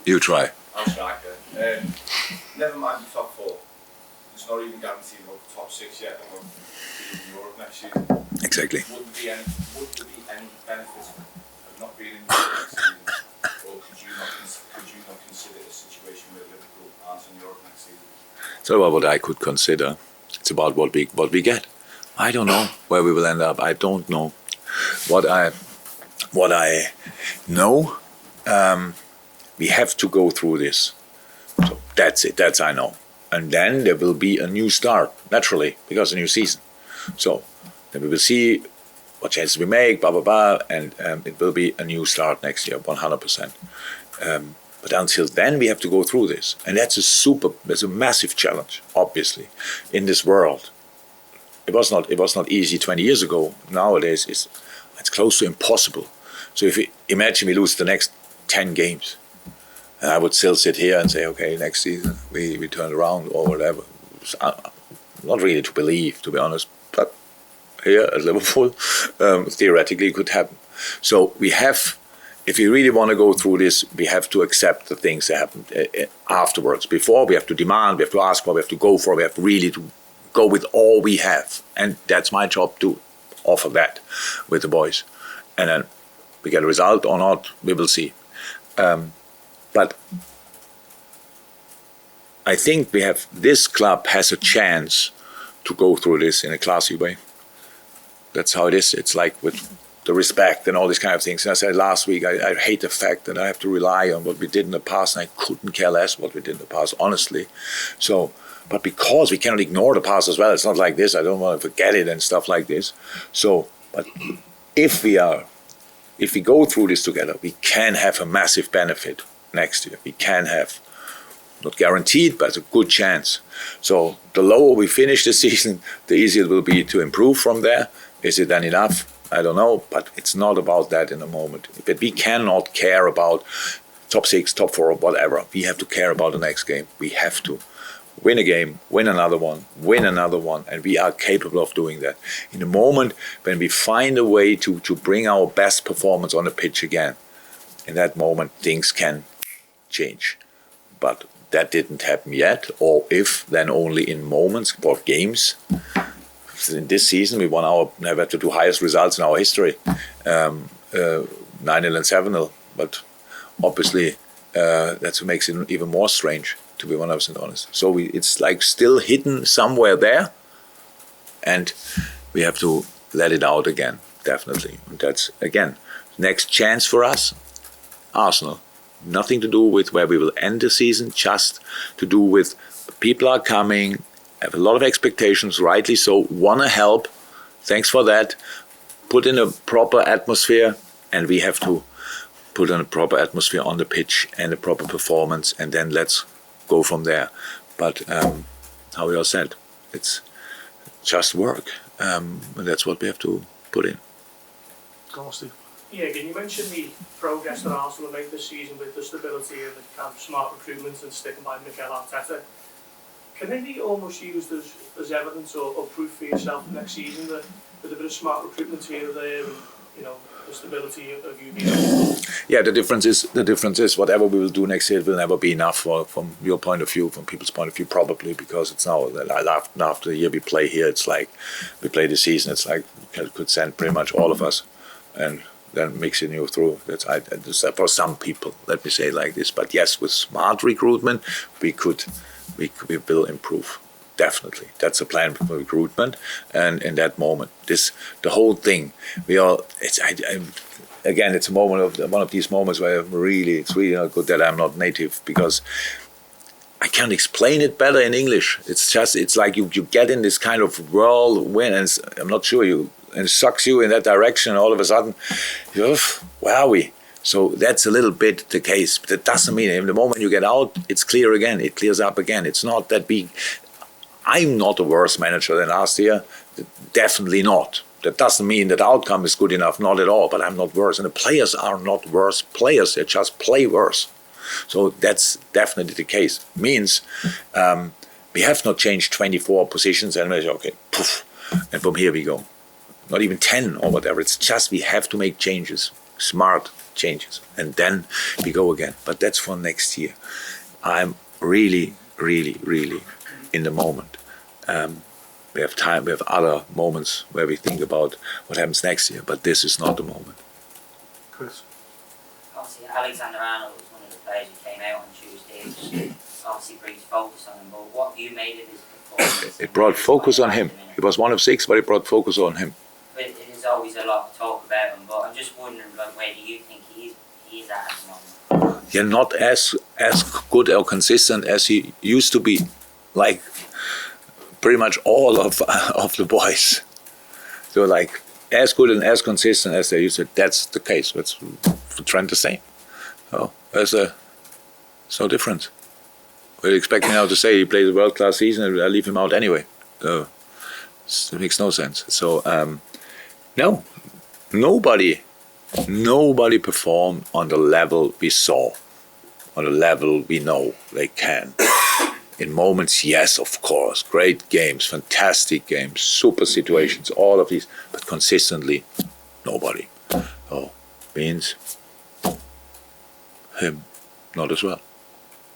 You try. I'm striker. Never mind the top 4. It's not even guaranteed about the top 6 yet. I'm going to be in Europe next season. Exactly. Would there be any benefits of not being in Europe next season? Or could you not consider a situation where Liverpool aren't in Europe next season? It's not about what I could consider. It's about what we get. I don't know where we will end up. I don't know. What I know, we have to go through this. So that's it. That's I know. And then there will be a new start, naturally, because a new season. So then we will see what changes we make, blah, blah, blah, and it will be a new start next year, 100%. But until then, we have to go through this. And that's a massive challenge, obviously, in this world. It was not easy 20 years ago. Nowadays, it's close to impossible. So if we imagine we lose the next 10 games, and I would still sit here and say, okay, next season we turn around or whatever. Not really to believe, to be honest, but here at Liverpool, theoretically it could happen. So we have, if we really want to go through this, we have to accept the things that happen afterwards. Before, we have to demand, we have to ask for, we have to go for, we have really to go with all we have. And that's my job to offer that with the boys. And then we get a result or not, we will see. But I think this club has a chance to go through this in a classy way. That's how it is. It's like with the respect and all these kind of things. And I said last week, I hate the fact that I have to rely on what we did in the past, and I couldn't care less what we did in the past, honestly. So, but because we cannot ignore the past as well, it's not like this, I don't want to forget it and stuff like this. So, but if we go through this together, we can have a massive benefit next year. We can have, not guaranteed, but a good chance. So the lower we finish the season, the easier it will be to improve from there. Is it then enough? I don't know, but it's not about that in the moment. But we cannot care about top 6, top 4, or whatever. We have to care about the next game. We have to win a game, win another one, and we are capable of doing that. In the moment when we find a way to bring our best performance on the pitch again, in that moment things can change. But that didn't happen yet, or if, then only in moments or games. In this season, we never had to do highest results in our history, 9-0 and 7-0. But obviously, that's what makes it even more strange, to be 100% honest. So it's like still hidden somewhere there, and we have to let it out again, definitely. And that's, again, next chance for us, Arsenal. Nothing to do with where we will end the season, just to do with people are coming, have a lot of expectations, rightly so, want to help. Thanks for that. Put in a proper atmosphere, and we have to put in a proper atmosphere on the pitch and a proper performance, and then let's go from there. But how we all said, it's just work. And that's what we have to put in. Go on, Steve. Yeah, again, you mentioned the progress that Arsenal made this season with the stability and the kind of smart recruitment and sticking by Mikel Arteta. Can they be almost used as evidence or proof for yourself next season that with a bit of smart recruitment here or there, and, you know, the stability of you being? Yeah, the difference is whatever we will do next year, it will never be enough from your point of view, from people's point of view, probably, because it's now after the year we play here, it's like we play the season, it's like we could send pretty much all of us and then mixing you through. That's for some people, let me say it like this. But yes, with smart recruitment, we will improve. Definitely, that's a plan for recruitment. And in that moment, the whole thing, again, it's a moment of one of these moments where it's really not good that I'm not native, because I can't explain it better in English. It's like you get in this kind of whirlwind, and I'm not sure and it sucks you in that direction, and all of a sudden, where are we? So that's a little bit the case. But that doesn't mean in the moment you get out, it's clear again. It clears up again. It's not that big. I'm not a worse manager than last year. Definitely not. That doesn't mean that the outcome is good enough. Not at all. But I'm not worse. And the players are not worse players. They just play worse. So that's definitely the case. Means we have not changed 24 positions and we say, okay, poof, and from here we go. Not even 10 or whatever. It's just we have to make changes. Smart. changes, and then we go again. But that's for next year. I'm really in the moment. We have time, we have other moments where we think about what happens next year, but this is not the moment. Chris? Obviously, Alexander Arnold was one of the players who came out on Tuesday. Obviously brings focus on him, but what have you made of his performance? It brought focus on him. He was one of 6, but it brought focus on him. But there's always a lot of talk about him, but I'm just wondering, like, where do you think he is at the moment? You're not as good or consistent as he used to be, like pretty much all of the boys. So like as good and as consistent as they used to. That's the case. That's for Trent the same. So there's no difference. We're expecting now to say he plays a world-class season and I leave him out anyway. So it makes no sense. So no, nobody performed on the level we saw, on the level we know they can. In moments, yes, of course, great games, fantastic games, super situations, all of these, but consistently, nobody. So means him not as well.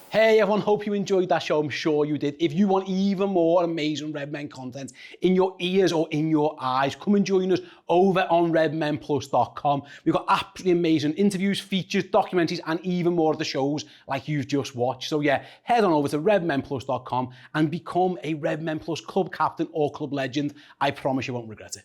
Hey everyone, hope you enjoyed that show. I'm sure you did. If you want even more amazing Redmen content in your ears or in your eyes, come and join us over on redmenplus.com. We've got absolutely amazing interviews, features, documentaries, and even more of the shows like you've just watched. So yeah, head on over to redmenplus.com and become a Redmen Plus club captain or club legend. I promise you won't regret it.